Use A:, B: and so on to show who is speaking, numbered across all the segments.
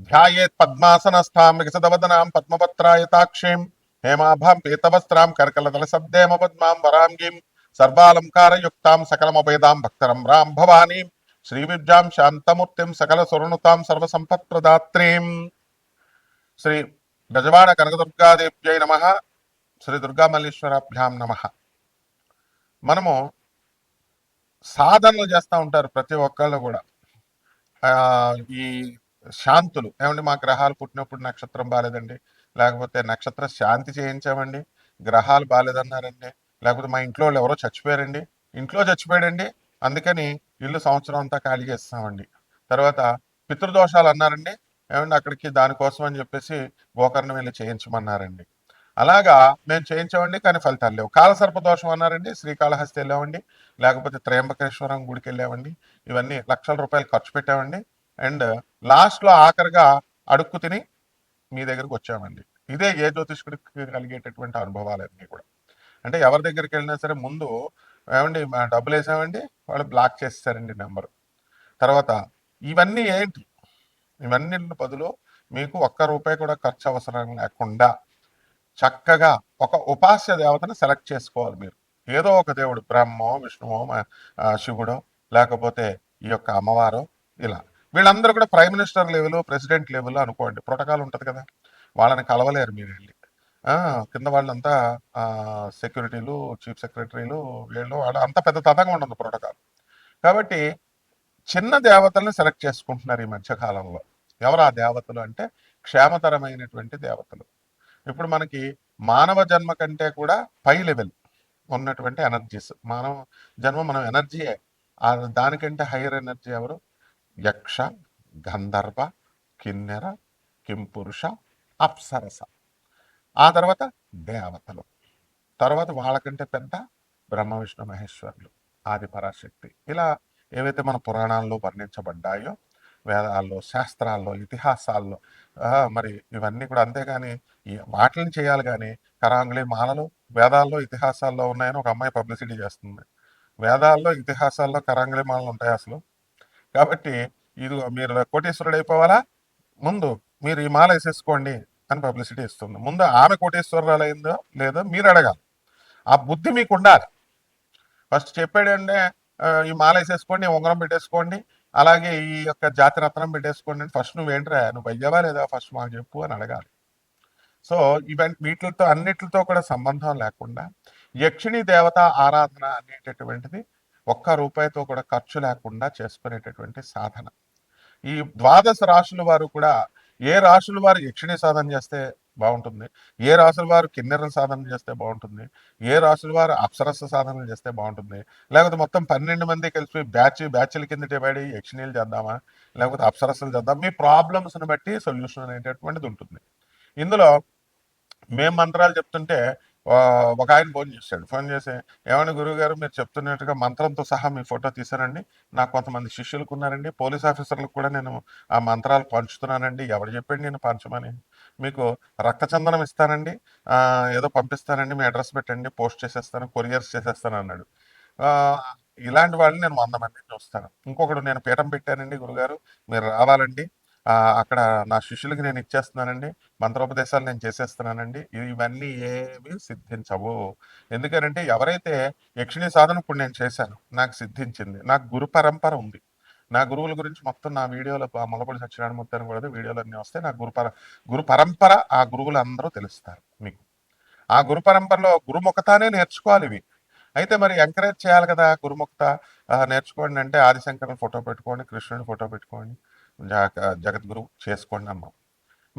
A: ధ్యాయేత్ పద్మాసనస్థాం వికసితవదనాం పద్మపత్రాయతాక్షీం హేమాభాం పీతవస్త్రాం కర్కలదల సద్దేమ పద్మాం వరాంగీం సర్వాలంకారయుక్తాం సకలమభేదాం భక్తరం రాం భవానీం శ్రీవిద్యాం శాంతమూర్తిం సకల సురనుతాం సర్వసంపత్ప్రదాత్రీం. శ్రీ గజవాడ కనకదుర్గాదేవ్యై నమ. శ్రీ దుర్గామల్లీశ్వరాభ్యాం నమ. మనము సాధనలు చేస్తూ ఉంటారు ప్రతి ఒక్కళ్ళు కూడా. ఈ శాంతులు ఏమండి, మా గ్రహాలు పుట్టినప్పుడు నక్షత్రం బాలేదండి, లేకపోతే నక్షత్ర శాంతి చేయించామండి, గ్రహాలు బాలేదన్నారండి, లేకపోతే మా ఇంట్లో వాళ్ళు ఎవరో చచ్చిపోయారండి, ఇంట్లో చచ్చిపోయాడండి అందుకని ఇల్లు సంవత్సరం అంతా ఖాళీ చేస్తామండి. తర్వాత పితృదోషాలు అన్నారండి, ఏమండి అక్కడికి దానికోసం అని చెప్పేసి గోకర్ణం వెళ్ళి చేయించమన్నారండి. అలాగా మేము చేయించామండి, కానీ ఫలితాలు లేవు. కాలసర్ప దోషం అన్నారండి, శ్రీకాళహస్తి వెళ్ళామండి, లేకపోతే త్రయంబకేశ్వరం గుడికి వెళ్ళామండి, ఇవన్నీ లక్షల రూపాయలు ఖర్చు పెట్టామండి. అండ్ లాస్ట్లో ఆఖరిగా అడుక్కు తిని మీ దగ్గరకు వచ్చామండి. ఇదే ఏ జ్యోతిష్కుడికి కలిగేటటువంటి అనుభవాలన్నీ కూడా. అంటే ఎవరి దగ్గరికి వెళ్ళినా సరే ముందు ఏమండి డబ్బులు వేసామండి, వాళ్ళు బ్లాక్ చేస్తారండి నెంబరు. తర్వాత ఇవన్నీ ఏంటి, ఇవన్నీ బదులు మీకు ఒక్క రూపాయి కూడా ఖర్చు అవసరం లేకుండా చక్కగా ఒక ఉపాస్య దేవతను సెలెక్ట్ చేసుకోవాలి మీరు. ఏదో ఒక దేవుడు, బ్రహ్మో విష్ణువో శివుడో లేకపోతే ఈ యొక్క అమ్మవారో, ఇలా వీళ్ళందరూ కూడా prime minister level president level అనుకోండి, ప్రోటోకాల్ ఉంటుంది కదా, వాళ్ళని కలవలేరు మీరు వెళ్ళి. కింద వాళ్ళంతా సెక్యూరిటీలు, చీఫ్ సెక్రటరీలు, వీళ్ళు వాళ్ళు అంత పెద్ద తతంగా ఉండదు ప్రోటోకాల్. కాబట్టి చిన్న దేవతల్ని సెలెక్ట్ చేసుకుంటున్నారు ఈ మధ్యకాలంలో. ఎవరు ఆ దేవతలు అంటే క్షేమతరమైనటువంటి దేవతలు. ఇప్పుడు మనకి మానవ జన్మ కంటే కూడా పై లెవెల్ ఉన్నటువంటి ఎనర్జీస్, మానవ జన్మ మనం ఎనర్జీయే, దానికంటే హైయర్ ఎనర్జీ ఎవరు? యక్ష, గంధర్వ, కిన్నెర, కింపురుష, అప్సరస. ఆ తర్వాత దేవతలు. తర్వాత వాళ్ళకంటే పెద్ద బ్రహ్మ విష్ణు మహేశ్వరులు, ఆది పరాశక్తి. ఇలా ఏవైతే మన పురాణాల్లో వర్ణించబడ్డాయో, వేదాల్లో, శాస్త్రాల్లో, ఇతిహాసాల్లో, మరి ఇవన్నీ కూడా. అంతేగాని వాటిని చేయాలి కానీ కరాంగుళి మాలలు వేదాల్లో ఇతిహాసాల్లో ఉన్నాయని ఒక అమ్మాయి పబ్లిసిటీ చేస్తుంది. వేదాల్లో ఇతిహాసాల్లో కరాంగుళి మాలలు ఉంటాయి అసలు? కాబట్టి ఇది మీరు కోటేశ్వరుడు అయిపోవాలా, ముందు మీరు ఈ మాల వేసేసుకోండి అని పబ్లిసిటీ ఇస్తుంది. ముందు ఆమె కోటేశ్వరురాలు అయిందో లేదో మీరు అడగాలి. ఆ బుద్ధి మీకు ఉండాలి. ఫస్ట్ చెప్పాడంటే ఈ మాల వేసేసుకోండి, ఉంగరం పెట్టేసుకోండి, అలాగే ఈ యొక్క జాతి రత్నం పెట్టేసుకోండి అని ఫస్ట్ నువ్వేంట్రా, నువ్వు అయ్యావా లేదా ఫస్ట్ మాకు చెప్పు అని అడగాలి. సో వీటితో అన్నిటితో కూడా సంబంధం లేకుండా యక్షిణీ దేవత ఆరాధన అనేటటువంటిది ఒక్క రూపాయితో కూడా ఖర్చు లేకుండా చేసుకునేటటువంటి సాధన. ఈ ద్వాదశ రాశుల వారు కూడా ఏ రాశుల వారు యక్షిణి సాధన చేస్తే బాగుంటుంది, ఏ రాశుల వారు కిన్నెర సాధన చేస్తే బాగుంటుంది, ఏ రాశుల వారు అప్సరస సాధనలు చేస్తే బాగుంటుంది, లేకపోతే మొత్తం 12 మంది కలిసి బ్యాచ్ల కింద డివైడ్ అయ్యి యక్షిణీలు చేద్దామా లేకపోతే అప్సరసలు చేద్దాం, మీ ప్రాబ్లమ్స్ని బట్టి సొల్యూషన్ అనేటటువంటిది ఉంటుంది. ఇందులో మేము మంత్రాలు చెప్తుంటే ఒక ఆయన ఫోన్ చేసి ఏమని గురువుగారు మీరు చెప్తున్నట్టుగా మంత్రంతో సహా మీ ఫోటో తీసానండి, నాకు కొంతమంది శిష్యులకు ఉన్నారండి, పోలీస్ ఆఫీసర్లకు కూడా నేను ఆ మంత్రాలు పంచుతున్నానండి, ఎవరు చెప్పండి నేను పంచమని, మీకు రక్తచందనం ఇస్తానండి, ఏదో పంపిస్తానండి, మీ అడ్రస్ పెట్టండి, పోస్ట్ చేసేస్తాను, కొరియర్స్ చేసేస్తాను అన్నాడు. ఇలాంటి వాళ్ళని నేను 100 మందిని చూస్తాను. ఇంకొకడు నేను పీఠం పెట్టానండి గురుగారు, మీరు రావాలండి, అక్కడ నా శిష్యులకి నేను ఇచ్చేస్తున్నానండి, మంత్రోపదేశాలు నేను చేసేస్తున్నానండి, ఇవన్నీ ఏమీ సిద్ధించవు. ఎందుకనంటే ఎవరైతే యక్షిణీ సాధన ఇప్పుడు నేను చేశాను, నాకు సిద్ధించింది, నాకు గురు పరంపర ఉంది, నా గురువుల గురించి మొత్తం నా వీడియోలో మొలపల్లి సత్యనారాయణమూర్తి అని కూడా వీడియోలు అన్నీ వస్తాయి. నాకు గురు పరంపర, ఆ గురువులు అందరూ తెలుస్తారు మీకు. ఆ గురు పరంపరలో గురుముఖతానే నేర్చుకోవాలి ఇవి. అయితే మరి ఎంకరేజ్ చేయాలి కదా గురుముఖత, నేర్చుకోండి అంటే ఆదిశంకరుని ఫోటో పెట్టుకోండి, కృష్ణుని ఫోటో పెట్టుకోండి, జగద్గురు చేసుకోండి అన్నాం.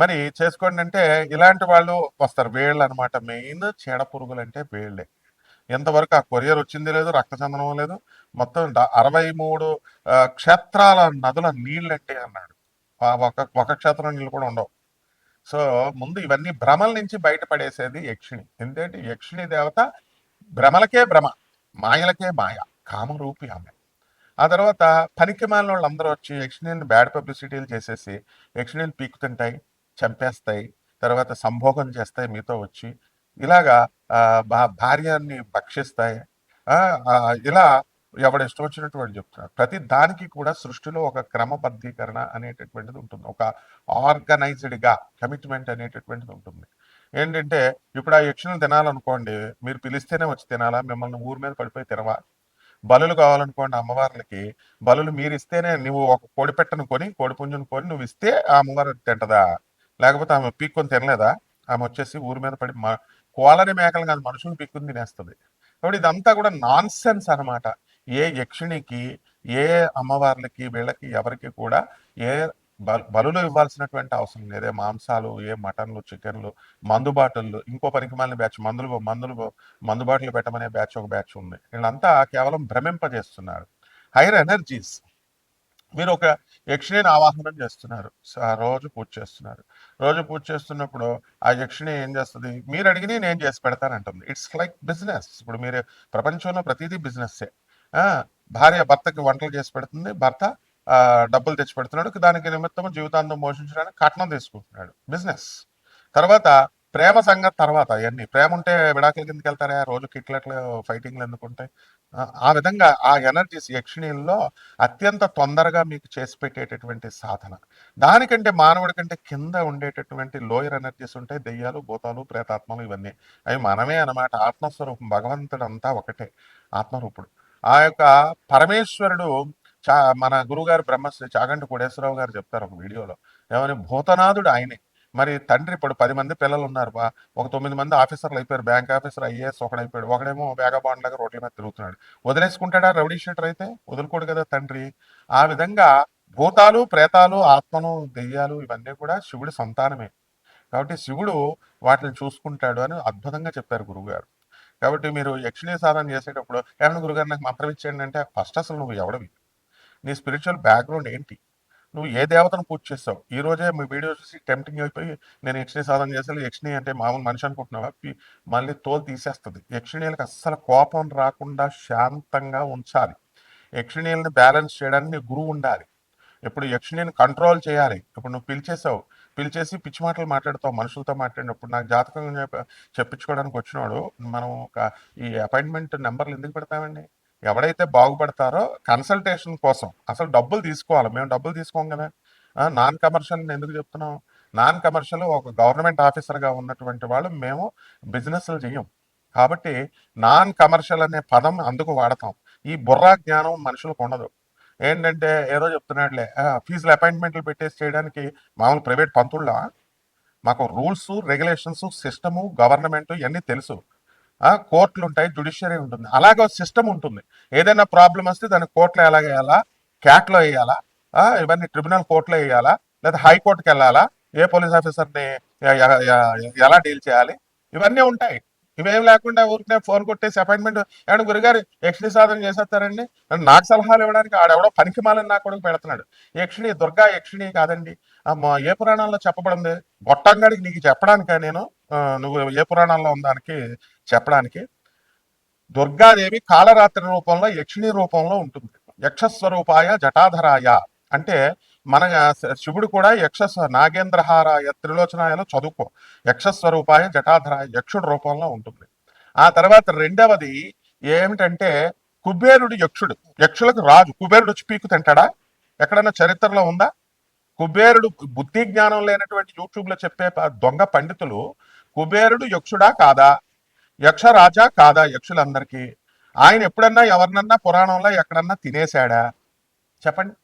A: మరి చేసుకోండి అంటే ఇలాంటి వాళ్ళు వస్తారు, వేళ్ళు అనమాట. మెయిన్ చీడ పురుగులు అంటే వేళ్ళే. ఎంతవరకు ఆ కొరియర్ వచ్చింది లేదు, రక్తచందనం లేదు, మొత్తం 63 క్షేత్రాల నదుల నీళ్ళంటే అన్నాడు. ఒక క్షేత్రం నీళ్ళు కూడా ఉండవు. సో ముందు ఇవన్నీ భ్రమల నుంచి బయటపడేసేది యక్షిణి. ఎందుకంటే యక్షిణి దేవత భ్రమలకే భ్రమ, మాయలకే మాయ, కామరూపి ఆమె. ఆ తర్వాత పనికిమాలిన వాళ్ళు అందరూ వచ్చి యక్షిణీని బ్యాడ్ పబ్లిసిటీలు చేసేసి యక్షిణీని పీకుతుంటాయి, చంపేస్తాయి, తర్వాత సంభోగం చేస్తాయి మీతో వచ్చి, ఇలాగా భార్యని భక్షిస్తాయి, ఇలా ఎవడు ఇష్టం వచ్చినట్టు వాడు చెప్తున్నాడు. ప్రతి దానికి కూడా సృష్టిలో ఒక క్రమబద్ధీకరణ అనేటటువంటిది ఉంటుంది. ఒక ఆర్గనైజ్డ్‌గా కమిట్మెంట్ అనేటటువంటిది ఉంటుంది. ఏంటంటే ఇప్పుడు ఆ యక్షులను తినాలనుకోండి, మీరు పిలిస్తేనే వచ్చి తినాలా? మిమ్మల్ని ఊరి మీద పడిపోయి తినవా? బలులు కావాలనుకోండి అమ్మవార్లకి, బలులు మీరిస్తేనే నువ్వు ఒక కోడి పెట్టను కొని, కోడి పుంజును కొని నువ్వు ఇస్తే ఆ అమ్మవారు తింటదా? లేకపోతే ఆమె పీక్కొని తినలేదా? ఆమె వచ్చేసి ఊరి మీద పడి కోళ్ళని మేకలు కాదు మనుషులు పీక్కుని తినేస్తుంది. కాబట్టి ఇదంతా కూడా నాన్ సెన్స్ అనమాట. ఏ యక్షిణికి, ఏ అమ్మవార్లకి, వీళ్ళకి ఎవరికి కూడా ఏ బలులు ఇవ్వాల్సినటువంటి అవసరం లేదే. మాంసాలు, ఏ మటన్లు, చికెన్లు, మందు బాటిల్లు, ఇంకో పనికిమాలిన బ్యాచ్ మందు బాటిల్ పెట్టమనే బ్యాచ్ ఒక బ్యాచ్ ఉంది. వీళ్ళంతా కేవలం భ్రమింపజేస్తున్నారు. Hire energies. మీరు ఒక యక్షిణిని ఆవాహనం చేస్తున్నారు, రోజు పూజ చేస్తున్నారు. రోజు పూజ చేస్తున్నప్పుడు ఆ యక్షిణి ఏం చేస్తుంది? మీరు అడిగిన నేను చేసి పెడతానంటుంది. It's like business. ఇప్పుడు మీరు ప్రపంచంలో ప్రతిదీ బిజినెస్సే. భార్య భర్తకి వంటలు చేసి పెడుతుంది, భర్త డబ్బులు తెచ్చి పెడుతున్నాడు, దానికి నిమిత్తం జీవితాంతం పోషించడానికి కట్నం తీసుకుంటున్నాడు. బిజినెస్. తర్వాత ప్రేమ సంగతి తర్వాత. అవన్నీ ప్రేమ ఉంటే విడాకుల కిందకి వెళ్తారా? రోజు కిట్లట్లు ఫైటింగ్లు ఎందుకుంటాయి? ఆ విధంగా ఆ ఎనర్జీస్ యక్షిణీల్లో అత్యంత తొందరగా మీకు చేసి పెట్టేటటువంటి సాధన. దానికంటే మానవుడి కంటే కింద ఉండేటటువంటి లోయర్ ఎనర్జీస్ ఉంటాయి, దెయ్యాలు, భూతాలు, ప్రేతాత్మలు, ఇవన్నీ అవి మనమే అన్నమాట. ఆత్మస్వరూపం భగవంతుడు అంతా ఒకటే, ఆత్మరూపుడు. ఆ యొక్క పరమేశ్వరుడు మన గురుగారు బ్రహ్మశ్రీ చాగంటి కోటేశ్వరరావు గారు చెప్తారు ఒక వీడియోలో, ఏమని భూతనాథుడు ఆయనే. మరి తండ్రి ఇప్పుడు 10 మంది పిల్లలు ఉన్నారు, ఒక 9 మంది ఆఫీసర్లు అయిపోయారు, బ్యాంక్ ఆఫీసర్, ఐఏఎస్ ఒకడైపోయాడు, ఒకడేమో వేగబాండ్ లాగా రోడ్ల మీద తిరుగుతున్నాడు. వదిలేసుకుంటాడా రౌడీ షీటర్ అయితే? వదులుకోడు కదా తండ్రి. ఆ విధంగా భూతాలు, ప్రేతాలు, ఆత్మలు, దెయ్యాలు ఇవన్నీ కూడా శివుడి సంతానమే. కాబట్టి శివుడు వాటిని చూసుకుంటాడు అని అద్భుతంగా చెప్పారు గురువుగారు. కాబట్టి మీరు యక్షిణీ సాధన చేసేటప్పుడు ఏమన్నా గురుగారు నాకు మంత్రం ఇచ్చేయండి అంటే, ఫస్ట్ అసలు నువ్వు ఎవడవి, నీ స్పిరిచువల్ బ్యాక్గ్రౌండ్ ఏంటి, నువ్వు ఏ దేవతను పూజ చేస్తావు? ఈ రోజే మీ వీడియో చూసి టెంప్టింగ్ అయిపోయి నేను యక్షిణి సాధన చేసాను, యక్షిణి అంటే మామూలు మనిషి అనుకుంటున్నావా? మళ్ళీ తోలు తీసేస్తుంది. యక్షిణీలకు అస్సలు కోపం రాకుండా శాంతంగా ఉంచాలి. యక్షిణీలను బ్యాలెన్స్ చేయడానికి నీ గురువు ఉండాలి. ఇప్పుడు యక్షిణిని కంట్రోల్ చేయాలి. ఇప్పుడు నువ్వు పిలిచేసి పిచ్చి మాటలు మాట్లాడతావు మనుషులతో మాట్లాడినప్పుడు. నాకు జాతకం చెప్పించుకోవడానికి వచ్చినాడు, మనం ఈ అపాయింట్మెంట్ నెంబర్లు ఎందుకు పెడతామండి? ఎవడైతే బాగుపడతారో కన్సల్టేషన్ కోసం అసలు డబ్బులు తీసుకోవాలి. మేము డబ్బులు తీసుకోం కదా. నాన్ కమర్షియల్ ఎందుకు చెప్తున్నాం? నాన్ కమర్షియల్ ఒక గవర్నమెంట్ ఆఫీసర్గా ఉన్నటువంటి వాళ్ళు మేము బిజినెస్లు చెయ్యం. కాబట్టి నాన్ కమర్షియల్ అనే పదం అందుకు వాడతాం. ఈ బుర్రా జ్ఞానం మనుషులకు ఉండదు. ఏంటంటే ఏదో చెప్తున్నాడులే, ఫీజులు అపాయింట్మెంట్లు పెట్టేసి చేయడానికి మామూలు ప్రైవేట్ పంతుళ్ళ. మాకు రూల్స్, రెగ్యులేషన్స్, సిస్టము, గవర్నమెంట్ ఇవన్నీ తెలుసు. కోర్టులు ఉంటాయి, జ్యుడిషియరీ ఉంటుంది, అలాగే సిస్టమ్ ఉంటుంది. ఏదైనా ప్రాబ్లం వస్తే దాన్ని కోర్టులో ఎలాగ వేయాలా, క్యాట్లో వేయాలా, ఇవన్నీ ట్రిబ్యునల్ కోర్టులో వేయాలా, లేదా హైకోర్టుకి వెళ్ళాలా, ఏ పోలీస్ ఆఫీసర్ని ఎలా డీల్ చేయాలి, ఇవన్నీ ఉంటాయి. ఇవేం లేకుండా ఊరికే ఫోన్ కొట్టేసి అపాయింట్మెంట్ ఏమన్నా గురుగారు యక్షిణి సాధన చేసేస్తారండి నాకు సలహాలు ఇవ్వడానికి ఆడెవడో పనికిమాలని నా కొడుకు పెడుతున్నాడు. యక్షిణి దుర్గా యక్షిణి కాదండి. ఏ పురాణంలో చెప్పబడింది? గొట్టంగాడికి నీకు చెప్పడానిక నేను, నువ్వు ఏ పురాణంలో ఉందానికి చెప్పడానికి? దుర్గాదేవి కాళరాత్రి రూపంలో యక్షిణి రూపంలో ఉంటుంది. యక్షస్వరూపాయ జటాధరాయ అంటే మన శివుడు కూడా నాగేంద్రహారాయ త్రిలోచనాయలో చదువుకో. యక్షస్వరూపాయ జటాధరాయ యక్షుడు రూపంలో ఉంటుంది. ఆ తర్వాత రెండవది ఏమిటంటే కుబేరుడు యక్షుడు, యక్షులకు రాజు. కుబేరుడు వచ్చి పీకు తింటాడా? ఎక్కడన్నా చరిత్రలో ఉందా? కుబేరుడు బుద్ధి జ్ఞానం లేనటువంటి యూట్యూబ్ లో చెప్పే దొంగ పండితులు కుబేరుడు యక్షుడా కాదా, యక్షరాజా కాదా యక్షులందరికీ? ఆయన ఎప్పుడన్నా ఎవరినన్నా పురాణంలో ఎక్కడన్నా తినేశాడా? చెప్పండి.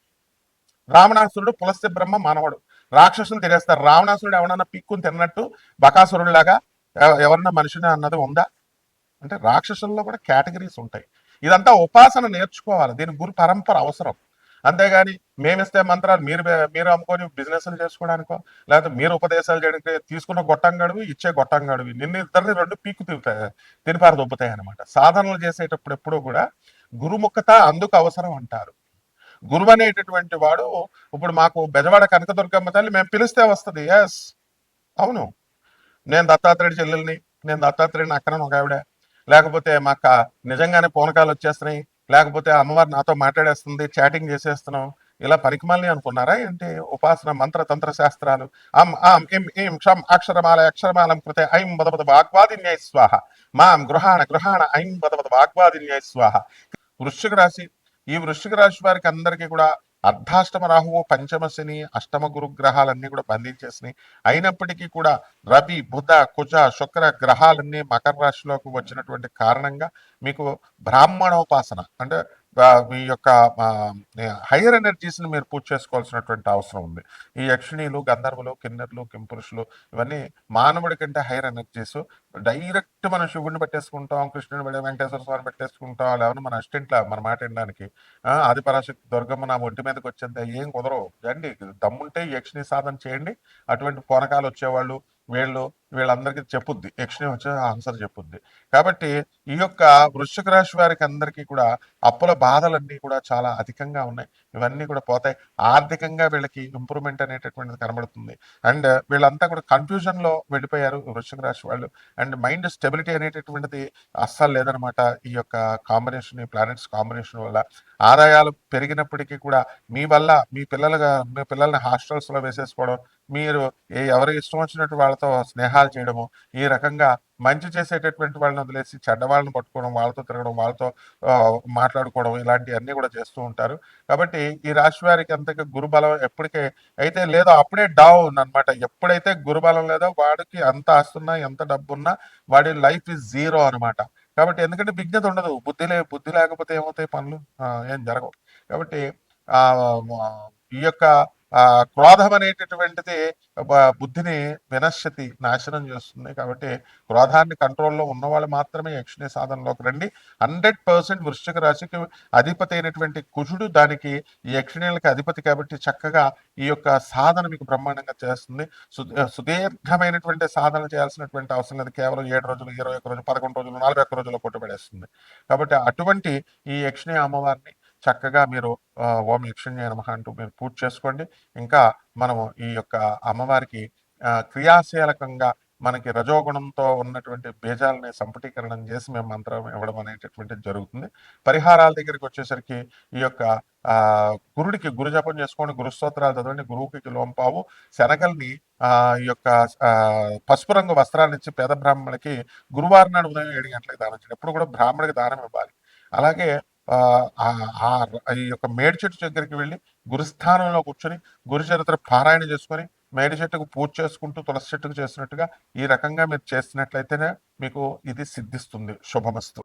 A: రావణాసురుడు పులస్త్య బ్రహ్మ మానవుడు, రాక్షసులు తినేస్తారు. రావణాసురుడు ఎవరన్నా పిక్కుని తిన్నట్టు బకాసురుడిలాగా ఎవరన్నా మనిషిని అన్నది ఉందా? అంటే రాక్షసుల్లో కూడా కేటగిరీస్ ఉంటాయి. ఇదంతా ఉపాసన నేర్చుకోవాలి, దీని గురు పరంపర అవసరం. అంతేగాని మేమిస్తే మంత్రాలు మీరు అమ్ముకొని బిజినెస్లు చేసుకోవడానికో, లేకపోతే మీరు ఉపదేశాలు చేయడానికి తీసుకున్న గొట్టంగాడివి, ఇచ్చే గొట్టంగాడివి, ఇద్దరిని రెండు పీకు తినిపారు దొబ్బుతాయి అనమాట. సాధనలు చేసేటప్పుడు ఎప్పుడూ కూడా గురుముఖత అందుకు అవసరం అంటారు. గురువు అనేటటువంటి వాడు, ఇప్పుడు మాకు బెజవాడ కనకదుర్గమ్మ తల్లి మేము పిలిస్తే వస్తుంది. ఎస్, అవును, నేను దత్తాత్రేయుడి చెల్లెల్ని, నేను దత్తాత్రేయుడిని అక్కడని ఒక ఆవిడ, లేకపోతే మాకు నిజంగానే పూనకాలు వచ్చేస్తున్నాయి, లేకపోతే అమ్మవారు నాతో మాట్లాడేస్తుంది, చాటింగ్ చేసేస్తున్నాం, ఇలా పరికమాలని అనుకున్నారా ఏంటి? ఉపాసన మంత్ర తంత్ర శాస్త్రాలు. అక్షరమాల అక్షరమాలం కృతే ఐం బదబద వాగ్వాదిన్యై స్వాహ, మాం గృహాణ గృహాణ ఐం బదబద వాగ్వాదిన్యై స్వాహ. వృశ్చిక రాశి. ఈ వృశ్చిక రాశి వారికి అందరికీ కూడా అర్ధాష్టమ రాహువు, పంచమ శని, అష్టమ గురు గ్రహాలన్నీ కూడా బంధించేసినాయి. అయినప్పటికీ కూడా రవి, బుధ, కుజ, శుక్ర గ్రహాలన్నీ మకర రాశిలోకి వచ్చినటువంటి కారణంగా మీకు బ్రాహ్మణోపాసన అంటే మీ యొక్క హైయర్ ఎనర్జీస్ని మీరు పూజ చేసుకోవాల్సినటువంటి అవసరం ఉంది. ఈ యక్షిణీలు, గంధర్వులు, కిన్నెర్లు, కింపురుషులు ఇవన్నీ మానవుడి కంటే హైయర్ ఎనర్జీస్. డైరెక్ట్ మనం శివుడిని పెట్టేసుకుంటాం, కృష్ణుని వెంకటేశ్వర స్వామిని పెట్టేసుకుంటాం, లేవన్నా మన అస్టింట్ల మన మాట వినడానికి ఆదిపరాశక్తి దుర్గమ్మ నా ఒంటి మీదకి వచ్చేంత ఏం కుదరవు అండి. దమ్ముంటే యక్షిణి సాధన చేయండి. అటువంటి పూనకాలు వచ్చేవాళ్ళు వీళ్ళందరికీ చెప్పుద్ది, యక్షిణి వచ్చే ఆన్సర్ చెప్పుద్ది. కాబట్టి ఈ యొక్క వృశ్చిక రాశి వారికి అందరికీ కూడా అప్పుల బాధలన్నీ కూడా చాలా అధికంగా ఉన్నాయి. ఇవన్నీ కూడా పోతాయి. ఆర్థికంగా వీళ్ళకి ఇంప్రూవ్మెంట్ అనేటటువంటిది కనబడుతుంది. అండ్ వీళ్ళంతా కూడా కన్ఫ్యూజన్ లో వెళ్ళిపోయారు వృశ్చిక రాశి వాళ్ళు. అండ్ మైండ్ స్టెబిలిటీ అనేటటువంటిది అస్సలు లేదనమాట. ఈ యొక్క కాంబినేషన్, ఈ ప్లానెట్స్ కాంబినేషన్ వల్ల ఆదాయాలు పెరిగినప్పటికీ కూడా మీ వల్ల మీ పిల్లల్ని హాస్టల్స్ లో వేసేసుకోవడం, మీరు ఎవరి ఇష్టం వచ్చినట్టు వాళ్ళతో స్నేహాలు చేయడము, ఈ రకంగా మంచి చేసేటటువంటి వాళ్ళని వదిలేసి చెడ్డ వాళ్ళని పట్టుకోవడం, వాళ్ళతో తిరగడం, వాళ్ళతో మాట్లాడుకోవడం ఇలాంటివన్నీ కూడా చేస్తూ ఉంటారు. కాబట్టి ఈ రాశి వారికి అంతగా గురుబలం ఎప్పటికే అయితే లేదో అప్పుడే డౌన్ అనమాట. ఎప్పుడైతే గురుబలం లేదో వాడికి అంత ఆస్తున్నా ఎంత డబ్బున్నా వాడి లైఫ్ ఇస్ జీరో అనమాట. కాబట్టి ఎందుకంటే విజ్ఞత ఉండదు. బుద్ధి లేకపోతే ఏమవుతాయి పనులు? ఏం జరగవు. కాబట్టి ఆ ఈ యొక్క క్రోధం అనేటటువంటిది బుద్ధిని వినశ్యతి, నాశనం చేస్తుంది. కాబట్టి క్రోధాన్ని కంట్రోల్లో ఉన్నవాళ్ళు మాత్రమే యక్షిణి సాధనలోకి రండి. 100% వృశ్చిక రాశికి అధిపతి అయినటువంటి కుజుడు దానికి ఈ యక్షిణీలకి అధిపతి కాబట్టి చక్కగా ఈ యొక్క సాధన మీకు బ్రహ్మాండంగా చేస్తుంది. సుదీర్ఘమైనటువంటి సాధన చేయాల్సినటువంటి అవసరం లేదు. కేవలం 7 రోజులు, 21 రోజులు, 11 రోజులు, 41 రోజుల్లో కొట్టుబడేస్తుంది. కాబట్టి అటువంటి ఈ యక్షిణి అమ్మవారిని చక్కగా మీరు ఓం యక్షిణ్యాయ నమః అంటూ మీరు పూజ చేసుకోండి. ఇంకా మనము ఈ యొక్క అమ్మవారికి క్రియాశీలకంగా మనకి రజోగుణంతో ఉన్నటువంటి బీజాలని సంపుటీకరణం చేసి మేము మంత్రం ఇవ్వడం అనేటటువంటిది జరుగుతుంది. పరిహారాల దగ్గరికి వచ్చేసరికి ఈ యొక్క గురుడికి గురు జపం చేసుకోండి, గురుస్తోత్రాలు చదవండి, గురువుకి లోంపావు శనగల్ని ఈ యొక్క పసుపు రంగు వస్త్రాన్ని ఇచ్చి పేద బ్రాహ్మణులకి గురువారం నాడు ఉదయం 7 గంటలకు దానం చేయండి. ఎప్పుడు కూడా బ్రాహ్మణుడికి దానం ఇవ్వాలి. అలాగే ఈ యొక్క మేడి చెట్టు దగ్గరికి వెళ్ళి గురుస్థానంలో కూర్చొని గురు చరిత్ర పారాయణ చేసుకొని మేడి చెట్టుకు పూజ చేసుకుంటూ తులసి చెట్టుకు చేసినట్టుగా ఈ రకంగా మీరు చేసినట్లయితేనే మీకు ఇది సిద్ధిస్తుంది. శుభమస్తు.